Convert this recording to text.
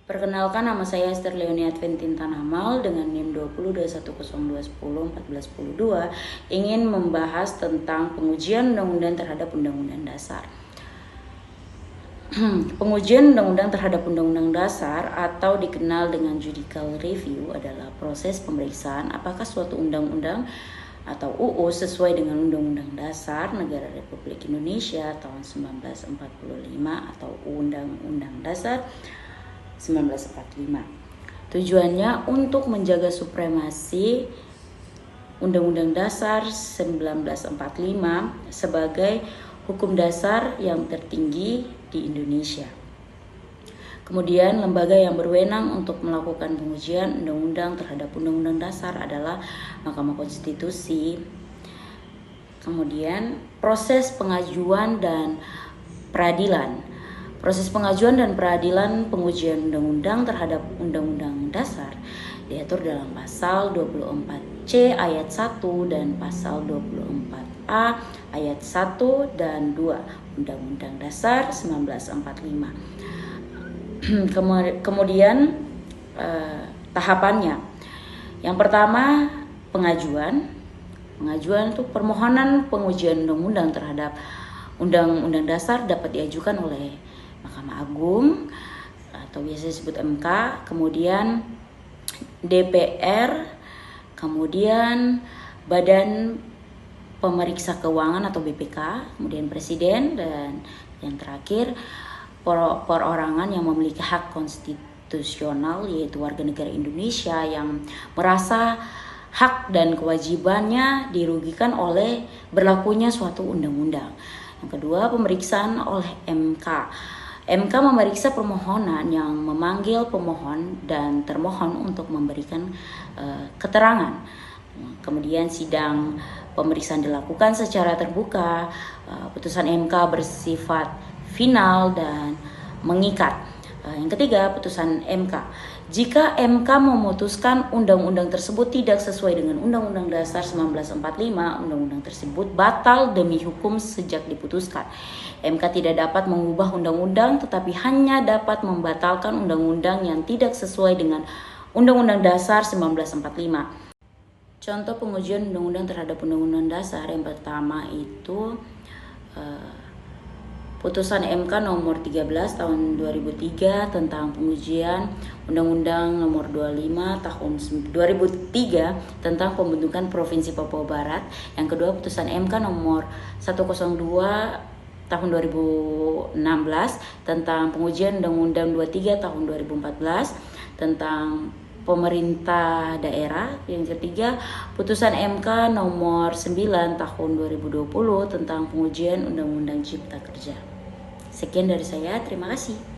Perkenalkan, nama saya Esther Leonie Adventin Tanamal dengan NIM 202102101410 ingin membahas tentang pengujian undang-undang terhadap undang-undang dasar. Pengujian undang-undang terhadap undang-undang dasar atau dikenal dengan judicial review adalah proses pemeriksaan apakah suatu undang-undang atau UU sesuai dengan Undang-Undang Dasar Negara Republik Indonesia tahun 1945 atau Undang-Undang Dasar 1945. Tujuannya untuk menjaga supremasi Undang-Undang Dasar 1945 sebagai hukum dasar yang tertinggi di Indonesia. Kemudian lembaga yang berwenang untuk melakukan pengujian undang-undang terhadap undang-undang dasar adalah Mahkamah Konstitusi. Kemudian proses pengajuan dan peradilan. Proses pengajuan dan peradilan pengujian undang-undang terhadap undang-undang dasar diatur dalam pasal 24C ayat 1 dan pasal 24A ayat 1 dan 2 Undang-Undang Dasar 1945. Kemudian tahapannya. Yang pertama, pengajuan. Pengajuan itu permohonan pengujian undang-undang terhadap undang-undang dasar dapat diajukan oleh Mahkamah Agung atau biasa disebut MK, kemudian DPR, kemudian Badan Pemeriksa Keuangan atau BPK, kemudian Presiden, dan yang terakhir perorangan yang memiliki hak konstitusional yaitu warga negara Indonesia yang merasa hak dan kewajibannya dirugikan oleh berlakunya suatu undang-undang. Yang kedua, pemeriksaan oleh MK. MK memeriksa permohonan yang memanggil pemohon dan termohon untuk memberikan keterangan. Kemudian sidang pemeriksaan dilakukan secara terbuka. Putusan MK bersifat final dan mengikat. Yang ketiga, putusan MK. Jika MK memutuskan undang-undang tersebut tidak sesuai dengan Undang-Undang Dasar 1945, undang-undang tersebut batal demi hukum sejak diputuskan. MK tidak dapat mengubah undang-undang tetapi hanya dapat membatalkan undang-undang yang tidak sesuai dengan Undang-Undang Dasar 1945. Contoh pengujian undang-undang terhadap Undang-Undang Dasar yang pertama itu Putusan MK nomor 13 tahun 2003 tentang pengujian Undang-Undang nomor 25 tahun 2003 tentang pembentukan Provinsi Papua Barat. Yang kedua, putusan MK nomor 102 tahun 2016 tentang pengujian Undang-Undang 23 tahun 2014 tentang pemerintah daerah. Yang ketiga, putusan MK nomor 9 tahun 2020 tentang pengujian Undang-Undang Cipta Kerja. Sekian dari saya, terima kasih.